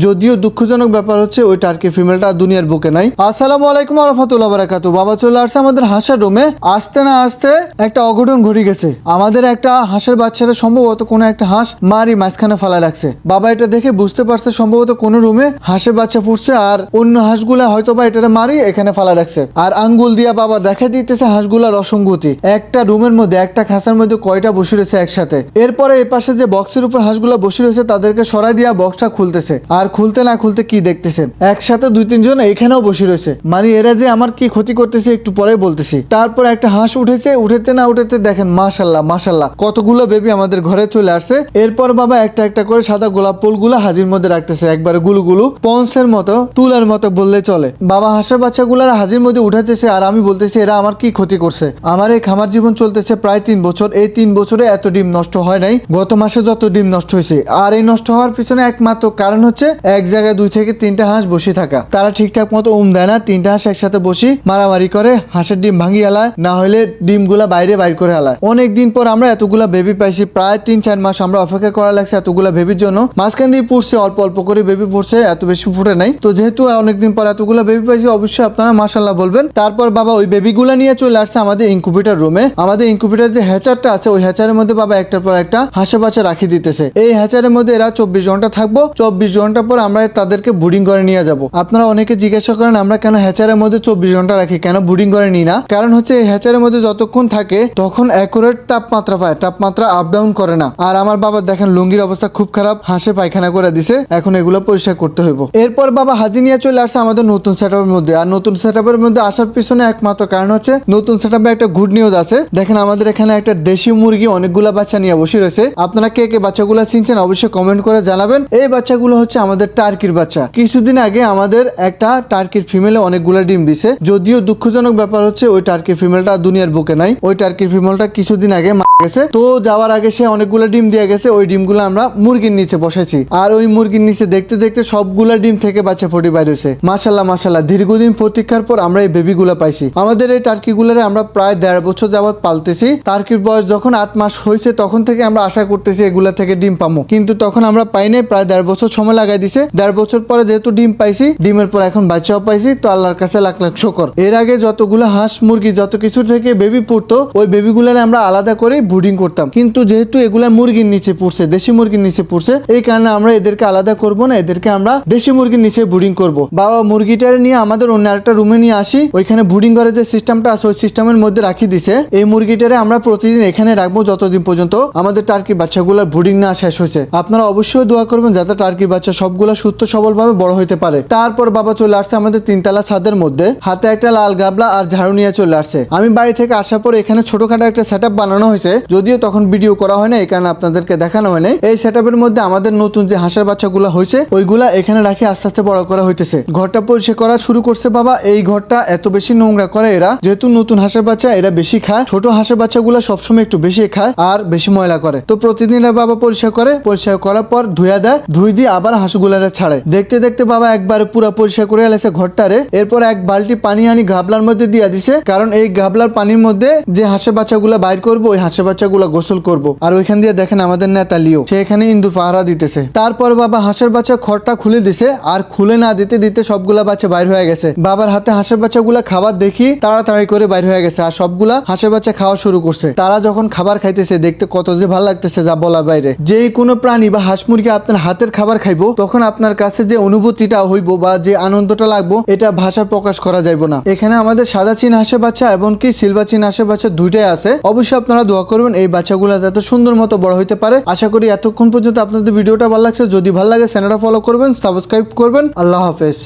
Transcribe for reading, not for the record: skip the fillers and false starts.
যদিও দুঃখজনক ব্যাপার হচ্ছে ওই টার্কি ফিমেলটা দুনিয়ার বুকে নাই। আসসালামু আলাইকুম ওয়া রাহমাতুল্লাহি ওয়া বারাকাতুহু। বাবা চলে আসছে আমাদের হাঁসের রুমে। আসতে না আসতে একটা অঘটন ঘটে গেছে। আমাদের একটা হাঁসের বাচ্চারা সম্ভবত কোনো একটা হাঁস মারি মাঝখানে ফেলা রাখছে। বাবা এটা দেখে বুঝতে পারছে সম্ভবত কোনো রুমে হাঁসের বাচ্চা ফুটছে আর অন্য হাঁসগুলা হয়তো বা এটা মারি এখানে ফেলা রাখছে। আর আঙ্গুল দিয়া বাবা দেখা দিতেছে হাঁসগুলার অসঙ্গতি। একটা রুমের মধ্যে একটা খাঁচার মধ্যে কয়টা বসে রয়েছে একসাথে। এরপরে এই পাশে যে বক্সের উপর হাঁসগুলা বসে রয়েছে তাদেরকে সরাই দিয়া বক্সটা খুলতেছে। আর খুলতে না খুলতে কি দেখতেছেন, একসাথে 2-3 জন এখানেও বসে রয়েছে। মানে এরা যে আমার কি ক্ষতি করতেছে একটু পরে বলতেছি। তারপর একটা হাঁস উঠেছে, উঠেতে না উঠেতে দেখেন মাশাল্লাহ মাশাল্লাহ কতগুলো বেবি আমাদের ঘরে চলে আসছে। এরপর বাবা একটা একটা করে সাদা গোলাপ ফুলগুলো হাজির মধ্যে রাখতেছে, একবারে গুলুগুলু পন্সের মতো তুলার মতো বললে চলে। বাবা হাঁসের বাচ্চাগুলার হাজির মধ্যে উঠাতেছে আর আমি বলতেছি এরা আমার কি ক্ষতি করছে। আমার এই খামার জীবন চলতেছে প্রায় 3 বছর। এই 3 বছরে এত ডিম নষ্ট হয় নাই, গত মাসে যত ডিম নষ্ট হয়েছে। আর এই নষ্ট হওয়ার পিছনে একমাত্র কারণ হচ্ছে এক জায়গায় 2 থেকে 3টা হাঁস বসে থাকা। তারা ঠিকঠাক মতো দেয় না। 3টা হাঁস একসাথে বসি মারামারি করে হাঁসের ডিম ভাঙি আলায়, না হলে ডিমগুলা বাইরে বাইর করে আলায়। অনেক দিন পর আমরা এতগুলা বেবি পাইছি, প্রায় 3-4 মাস আমরা অপেক্ষা করা লাগছে এতগুলা বেবির জন্য। মাঝখান দিয়ে পড়ছে অল্প অল্প করে বেবি পড়ছে, এত বেশি ফুটে নাই। তো যেহেতু অনেকদিন পর এতগুলা বেবি পাইছি অবশ্যই আপনারা মাশাআল্লাহ বলবেন। তারপর বাবা ওই বেবিগুলা নিয়ে চলে আসছে আমাদের ইনকিউবেটর রুমে। আমাদের ইনকিউবেটর যে হ্যাচারটা আছে ওই হ্যাচারের মধ্যে বাবা একটার পর একটা হাঁসের বাচ্চা রাখি দিতেছে। এই হ্যাচারের মধ্যে এরা 24 ঘন্টা থাকবো। 24 ঘন্টা পর আমরা তাদেরকে বুডিং করে নিয়ে যাব। আপনারা অনেকে জিজ্ঞাসা করেন আমরা কেন হ্যাচারের মধ্যে 24 ঘন্টা রাখি, কেন বুডিং করে নিই না। কারণ হচ্ছে এই হ্যাচারের মধ্যে যতক্ষণ থাকে তখন অ্যাকুরেট তাপমাত্রা পায়, তাপমাত্রা আপ ডাউন করে না। আর আমার বাবা দেখেন লুঙ্গির অবস্থা খুব খারাপ, হাঁসে পায়খানা করে দিছে, এখন এগুলো পরিষ্কার করতে হইব। এরপর বাবা হাজি নিয়ে চলে আসছে আমাদের নতুন সেটআপের মধ্যে। আর নতুন সেটআপের মধ্যে আসার পিছনে একমাত্র কারণ হচ্ছে নতুন সেটআপে একটা গুড নিউজ আছে। দেখেন আমাদের এখানে একটা দেশি মুরগি অনেকগুলা বাচ্চা নিয়ে বসে রয়েছে। আপনারা কে কে বাচ্চাগুলো চিনছেন অবশ্যই কমেন্ট করে জানাবেন। এই বাচ্চাগুলো হচ্ছে আমাদের টার্কির বাচ্চা। কিছুদিন আগে আমাদের একটা টার্কির ফিমেলে অনেকগুলা ডিম দিছে। যদিও দুঃখজনক ব্যাপার হচ্ছে ওই টার্কির ফিমেলটা দুনিয়ার বুকে নাই। ওই টার্কির ফিমেলটা কিছুদিন আগে মারা গেছে। তো যাওয়ার আগে সে অনেকগুলা ডিম দিয়ে গেছে। ওই ডিমগুলো আমরা মুরগির নিচে বসাইছি। আর ওই মুরগির নিচে দেখতে দেখতে সবগুলা ডিম থেকে বাচ্চা ফুটে বাইর হয়েছে। মাশাল্লাহ মাশাল্লাহ দীর্ঘদিন প্রতীক্ষার পর আমরা এই বেবিগুলা পাইছি। আমাদের এই টার্কিগুলারে আমরা প্রায় 1.5 বছর যাবত পালতেছি। টার্কির বয়স যখন 8 মাস হয়েছে তখন থেকে আমরা আশা করতেছি এগুলা থেকে ডিম পাবো, কিন্তু তখন আমরা পাই নাই। প্রায় 1.5 বছর সময় লাগাই দিছে। 1.5 বছর পরে যেহেতু ডিম পাইছি, ডিমের পর এখন বাচ্চাও পাইছি, তো আল্লাহর কাছে লাখ লাখ শুকর। এর আগে যতগুলো হাঁস মুরগি যত কিছু থেকে বেবি পড়তো ওই বেবিগুলারে আমরা আলাদা করে ব্রুডিং করতাম। কিন্তু যেহেতু এগুলা মুরগির নিচে পড়ছে, দেশি মুরগির নিচে পড়ছে, এই কারণে আমরা এদেরকে আলাদা করব না, এদেরকে আমরা দেশি মুরগির নিচে ব্রুডিং করব। বাবা মুরগিটারে নিয়ে আমাদের অন্য আরেকটা রুমে নিয়ে আসি। ওইখানে ব্রুডিং করে যে সিস্টেমটা আছে ওই সিস্টেমের মধ্যে রাখি দিছে। এই মুরগিটারে আমরা প্রতিদিন এখানে রাখবো যতদিন পর্যন্ত আমাদের টার্কি বাচ্চাগুলোর ব্রুডিং না শেষ হয়েছে। আপনারা অবশ্যই দোয়া করবেন যাতে টার্কি বাচ্চা সবগুলা সুস্থ সবল ভাবে বড় হইতে পারে। তারপর বাবা চলে আসছে আমাদের 3তলা ছাদের মধ্যে, হাতে একটা লাল গাবলা আর ঝাড়ু নিয়ে চলে আসছে। আমি বাড়ি থেকে আসার পর এখানে ছোটখাটো একটা সেটআপ বানানো হয়েছে, যদিও তখন ভিডিও করা হয় না, এই কারণে আপনাদেরকে দেখানো হয় নাই। এই সেটআপের মধ্যে আমাদের নতুন যে হাঁসের বাচ্চাগুলো হয়েছে ওইগুলা এখানে রাখি আস্তে আস্তে বড় করা হইতেছে। ঘরটা পরিষ্কার করা শুরু করছে বাবা। এই ঘরটা এত বেশি নোংরা করে এরা, যেহেতু নতুন হাঁসের বাচ্চা এরা বেশি খায়, ছোট হাঁসের বাচ্চাগুলো সবসময় একটু বেশি খায় আর বেশি ময়লা করে। তো প্রতিদিন বাবা পরিষ্কার করে, পরিষ্কার করার পর ধুয়া দেয়, ধুই দিয়ে আবার হাঁসগুলারে ছাড়ে। দেখতে দেখতে বাবা একবারে পুরো পরিষ্কার করে এলেছে ঘরটারে। এরপর এক বালতি পানি আনি গাবলার মধ্যে দিয়ে দিছে, কারণ এই গাবলার পানির মধ্যে যে হাঁসের বাচ্চাগুলা বাইর করবো ওই হাঁসের বাচ্চাগুলা গোসল করবো। আর ওইখান দিয়ে দেখেন আমাদের নেতা লিও, সে এখানে ইন্দুর পাহারা দিতেছে। তারপর বাবা হাঁসের বাচ্চা খড়টা খুলে দিছে, আর খুলে না দিতে দিতে সবগুলা বাচ্চা বাইর হয়ে গেছে। বাবার হাতে হাঁসের বাচ্চাগুলা খাবার দেখি তাড়াতাড়ি করে বাইর হয়ে গেছে, আর সবগুলা হাঁসের বাচ্চা খাওয়া শুরু করছে। তারা যখন খাবার খাইতেছে দেখতে কত যে ভালো লাগতেছে যা বলা বাইরে। যে কোনো প্রাণী বা হাঁস মুরগি আপনার হাতের খাবার খাইবো তখন আপনার কাছে যে অনুভূতিটা হইব বা যে আনন্দটা লাগবো এটা ভাষা প্রকাশ করা যাইব না। এখানে আমাদের সাদা চীন হাঁসের বাচ্চা এবং কি সিলভার চীন হাঁসের বাচ্চা দুইটাই আছে। অবশ্যই আপনারা দোয়া করবেন এই বাচ্চাগুলা যাতে সুন্দর মতো বড় হইতে পারে। আশা করি এতক্ষণ পর্যন্ত আপনাদের ভিডিওটা ভালো লাগছে। যদি ভালো লাগে চ্যানেলটা ফলো করবেন, সাবস্ক্রাইব করবেন। আল্লাহ হাফেজ।